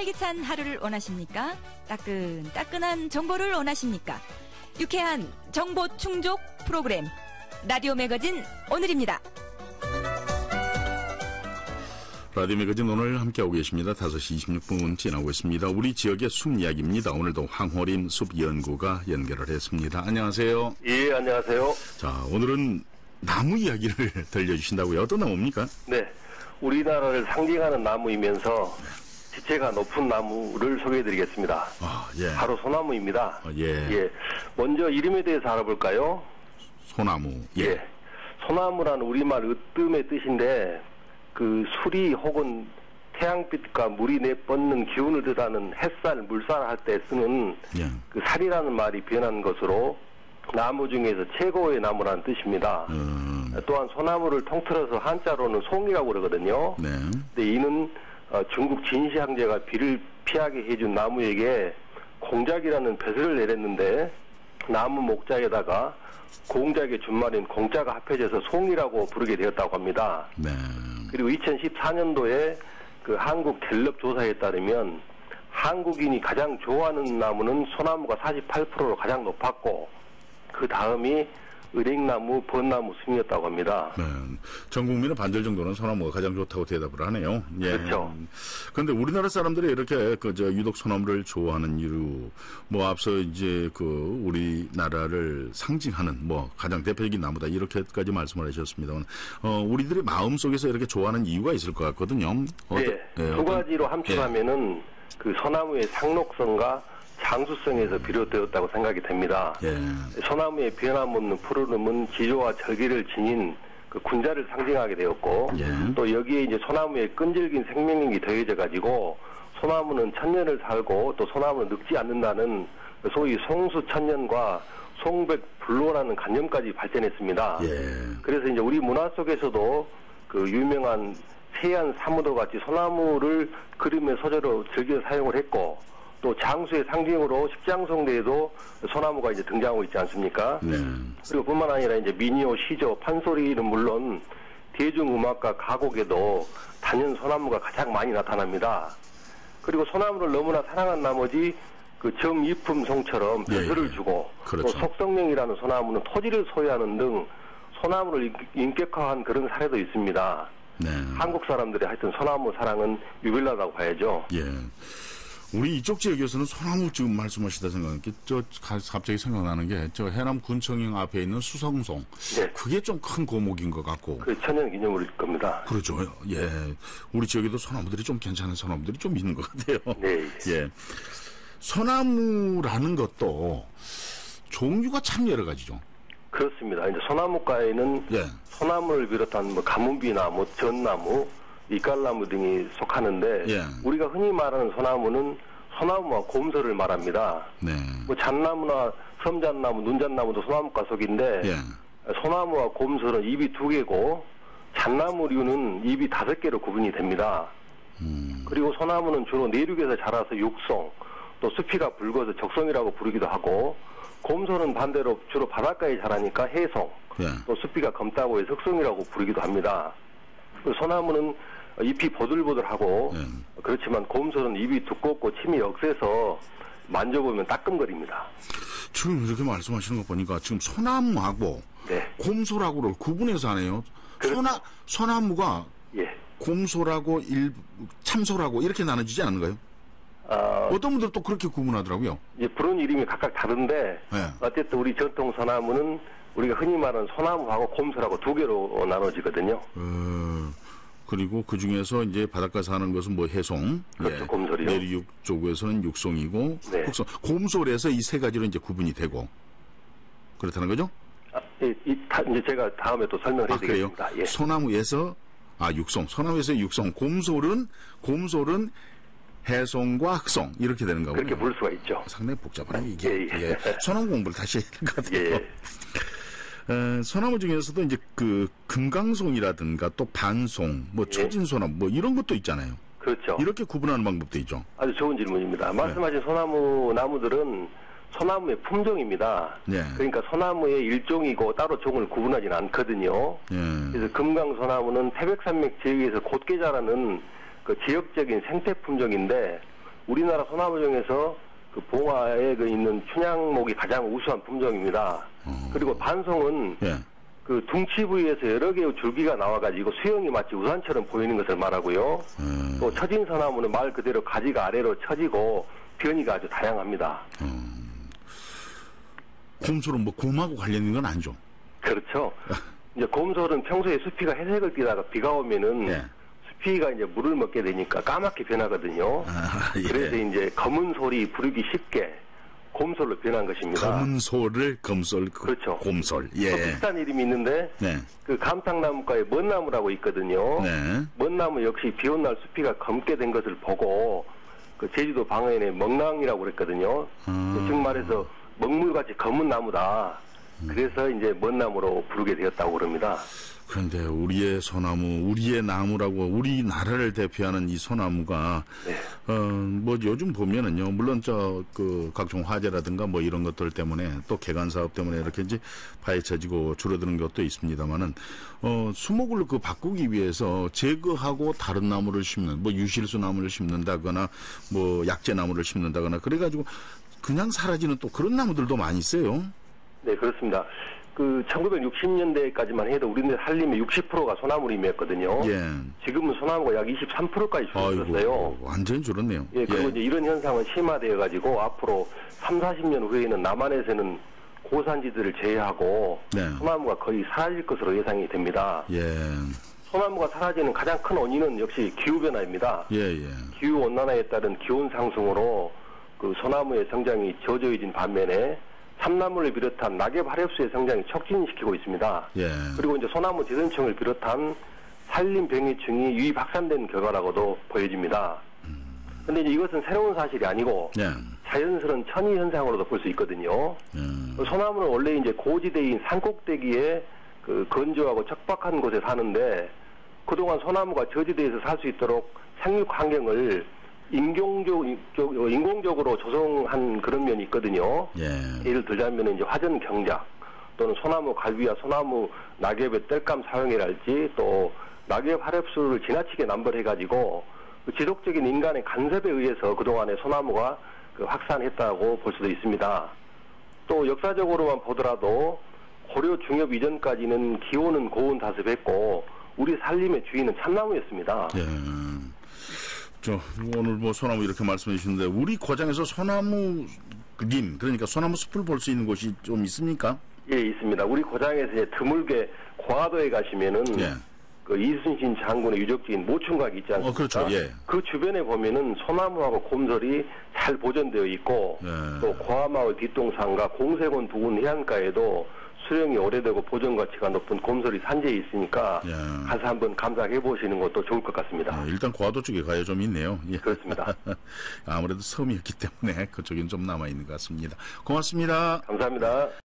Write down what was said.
활기찬 하루를 원하십니까? 따끈따끈한 정보를 원하십니까? 유쾌한 정보 충족 프로그램 라디오 매거진 오늘입니다. 라디오 매거진 오늘 함께하고 계십니다. 5시 26분 지나고 있습니다. 우리 지역의 숲 이야기입니다. 오늘도 황호림 숲연구가 연결을 했습니다. 안녕하세요. 예, 안녕하세요. 자, 오늘은 나무 이야기를 들려주신다고요. 어떤 나무입니까? 네, 우리나라를 상징하는 나무이면서 지체가 높은 나무를 소개해드리겠습니다. 예. 바로 소나무입니다. 예. 먼저 이름에 대해서 알아볼까요? 소나무. 예. 소나무라는 우리말 으뜸의 뜻인데 그 수리 혹은 태양빛과 물이 내뻗는 기운을 뜻하는 햇살, 물살 할 때 쓰는 그 살이라는 말이 변한 것으로 나무 중에서 최고의 나무라는 뜻입니다. 또한 소나무를 통틀어서 한자로는 송이라고 그러거든요. 네. 근데 이는 중국 진시 황제가 비를 피하게 해준 나무에게 공작이라는 벼슬을 내렸는데 나무 목자에다가 공작의 준말인 공자가 합해져서 송이라고 부르게 되었다고 합니다. 네. 그리고 2014년도에 그 한국 갤럽 조사에 따르면 한국인이 가장 좋아하는 나무는 소나무가 48%로 가장 높았고 그 다음이 은행나무, 벚나무 순이었다고 합니다. 네. 전 국민의 반절 정도는 소나무가 가장 좋다고 대답을 하네요. 예. 그렇죠. 그런데 우리나라 사람들이 이렇게 유독 소나무를 좋아하는 이유, 앞서 이제 우리나라를 상징하는 가장 대표적인 나무다 이렇게까지 말씀을 하셨습니다만, 우리들의 마음 속에서 이렇게 좋아하는 이유가 있을 것 같거든요. 두 가지로 함축하면은 그 소나무의 상록성과 장수성에서 비롯되었다고 생각이 됩니다. 소나무의 변함없는 푸르름은 기조와 절개를 지닌 그 군자를 상징하게 되었고, 또 여기에 이제 소나무의 끈질긴 생명력이 더해져 가지고 소나무는 천년을 살고 또 소나무는 늙지 않는다는 소위 송수천년과 송백불로라는 관념까지 발전했습니다. 그래서 이제 우리 문화 속에서도 그 유명한 세안 사무도 같이 소나무를 그림의 소재로 즐겨 사용을 했고, 또 장수의 상징으로 십장송대에도 소나무가 이제 등장하고 있지 않습니까? 그리고 뿐만 아니라 이제 민요, 시조, 판소리는 물론 대중음악과 가곡에도 단연 소나무가 가장 많이 나타납니다. 그리고 소나무를 너무나 사랑한 나머지 그 정이품송처럼 벼슬을 주고, 그렇죠. 또 속성령이라는 소나무는 토지를 소유하는 등 소나무를 인격화한 그런 사례도 있습니다. 한국 사람들의 하여튼 소나무 사랑은 유별나다고 봐야죠. 우리 이쪽 지역에서는 소나무 지금 말씀하시다 생각하는 게, 갑자기 생각나는 게, 해남 군청역 앞에 있는 수성송. 그게 좀 큰 고목인 것 같고. 그 천연 기념물일 겁니다. 그렇죠. 예. 우리 지역에도 소나무들이 좀 괜찮은 소나무들이 좀 있는 것 같아요. 예. 소나무라는 것도 종류가 참 여러 가지죠. 그렇습니다. 이제 소나무과에는 소나무를 비롯한 가문비나무, 전나무, 이깔나무 등이 속하는데 우리가 흔히 말하는 소나무는 소나무와 곰소를 말합니다. 잣나무나 섬잣나무, 눈잣나무도 소나무과 속인데 소나무와 곰소는 입이 2개고 잣나무류는 입이 5개로 구분이 됩니다. 그리고 소나무는 주로 내륙에서 자라서 육송, 또 숲이가 붉어서 적송이라고 부르기도 하고, 곰소는 반대로 주로 바닷가에 자라니까 해송, 또 숲이가 검다고 해서 흑송이라고 부르기도 합니다. 소나무는 잎이 보들보들하고 그렇지만 곰소는 입이 두껍고 침이 억세서 만져보면 따끔거립니다. 지금 이렇게 말씀하시는 거 보니까 지금 소나무하고 곰소라고를 구분해서 하네요. 소나무가 곰소라고 참소라고 이렇게 나눠지지 않은가요? 어떤 분들 또 그렇게 구분하더라고요. 부른 이름이 각각 다른데 어쨌든 우리 전통 소나무는 우리가 흔히 말하는 소나무하고 곰소라고 2개로 나눠지거든요. 그리고 그 중에서 이제 바닷가 사는 것은 해송, 그렇죠, 곰소리요. 내륙 쪽에서는 육송이고, 흑송, 곰소에서 이 3가지로 이제 구분이 되고 그렇다는 거죠? 이제 제가 다음에 또 설명을 해드리겠습니다. 소나무에서 육송, 소나무에서 육송, 곰솔은 해송과 흑송 이렇게 되는 거군요. 그렇게 볼 수가 있죠. 상당히 복잡하네 이게. 소나무 공부를 다시 해야 될 것 같아요. 소나무 중에서도 이제 그 금강송이라든가 또 반송, 초진소나무 이런 것도 있잖아요. 그렇죠. 이렇게 구분하는 방법도 있죠. 아주 좋은 질문입니다. 말씀하신 나무들은 소나무의 품종입니다. 그러니까 소나무의 일종이고 따로 종을 구분하지는 않거든요. 그래서 금강소나무는 태백산맥 지역에서 곧게 자라는 그 지역적인 생태 품종인데 우리나라 소나무 중에서 그 봉화에 있는 춘향목이 가장 우수한 품종입니다. 그리고 반송은 예. 그 둥치 부위에서 여러 개의 줄기가 나와가지고 수영이 마치 우산처럼 보이는 것을 말하고요. 또 처진 소나무는 말 그대로 가지가 아래로 처지고 변이가 아주 다양합니다. 곰솔은 뭐 곰하고 관련 있는 건 아니죠? 그렇죠. 이제 곰솔은 평소에 수피가 회색을 띠다가 비가 오면은 예. 수피가 이제 물을 먹게 되니까 까맣게 변하거든요. 예. 그래서 이제 검은 솔이 부르기 쉽게 곰솔로 변한 것입니다. 검은 솔을 검솔, 그렇죠. 곰솔. 또 예. 비슷한 이름이 있는데 네. 그 감탕나무과의 먼나무라고 있거든요. 네. 먼나무 역시 비 온 날 수피가 검게 된 것을 보고 그 제주도 방언에 먹랑이라고 그랬거든요. 즉 말해서 먹물같이 검은 나무다. 그래서 이제 먼나무로 부르게 되었다고 그럽니다. 그런데 우리의 소나무, 우리의 나무라고 우리나라를 대표하는 이 소나무가 네. 뭐 요즘 보면은요, 물론 그 각종 화재라든가 뭐 이런 것들 때문에 또 개간 사업 때문에 이렇게 이제 파헤쳐지고 줄어드는 것도 있습니다만은 수목을 그 바꾸기 위해서 제거하고 다른 나무를 심는, 뭐 유실수 나무를 심는다거나 뭐 약재 나무를 심는다거나 그래가지고 그냥 사라지는 또 그런 나무들도 많이 있어요. 네, 그렇습니다. 그 1960년대까지만 해도 우리나라 산림의 60%가 소나무림이었거든요. 예. 지금은 소나무가 약 23%까지 줄어들었어요. 완전히 줄었네요. 예, 그리고 이제 이런 현상은 심화되어 가지고 앞으로 30-40년 후에는 남한에서는 고산지들을 제외하고 네. 소나무가 거의 사라질 것으로 예상이 됩니다. 예. 소나무가 사라지는 가장 큰 원인은 역시 기후변화입니다. 예, 예. 기후온난화에 따른 기온 상승으로 그 소나무의 성장이 저조해진 반면에 참나무를 비롯한 낙엽 하렵수의 성장이 촉진시키고 있습니다. 예. 그리고 이제 소나무 지선층을 비롯한 산림 병해충이 유입 확산된 결과라고도 보여집니다. 그런데 이제 이것은 새로운 사실이 아니고 예. 자연스러운 천이 현상으로도 볼 수 있거든요. 소나무는 원래 이제 고지대인 산꼭대기에 그 건조하고 척박한 곳에 사는데 그동안 소나무가 저지대에서 살 수 있도록 생육 환경을 인공적으로 조성한 그런 면이 있거든요. 예. 예를 들자면 이제 화전 경작 또는 소나무 갈비와 소나무 낙엽의 땔감 사용이랄지 또 낙엽 하렵수를 지나치게 남발해가지고 그 지속적인 인간의 간섭에 의해서 그동안의 소나무가 그 확산했다고 볼 수도 있습니다. 또 역사적으로만 보더라도 고려 중엽 이전까지는 기온은 고온 다습했고 우리 산림의 주인은 참나무였습니다. 예. 오늘 뭐 소나무 이렇게 말씀해 주시는데 우리 고장에서 소나무 림, 그러니까 소나무 숲을 볼 수 있는 곳이 좀 있습니까? 예, 있습니다. 우리 고장에서 이제 드물게 고화도에 가시면은 예. 그 이순신 장군의 유적지인 모충각이 있지 않습니까? 그렇죠. 예. 그 주변에 보면은 소나무하고 곰솔이 잘 보존되어 있고 예. 또 고아마을 뒷동산과 공세곤 부근 해안가에도 수령이 오래되고 보존 가치가 높은 곰솔이 산재해 있으니까 예. 가서 한번 감상해 보시는 것도 좋을 것 같습니다. 예, 일단 고화도 쪽에 가야 좀 있네요. 예. 그렇습니다. 아무래도 섬이었기 때문에 그쪽엔 좀 남아 있는 것 같습니다. 고맙습니다. 감사합니다.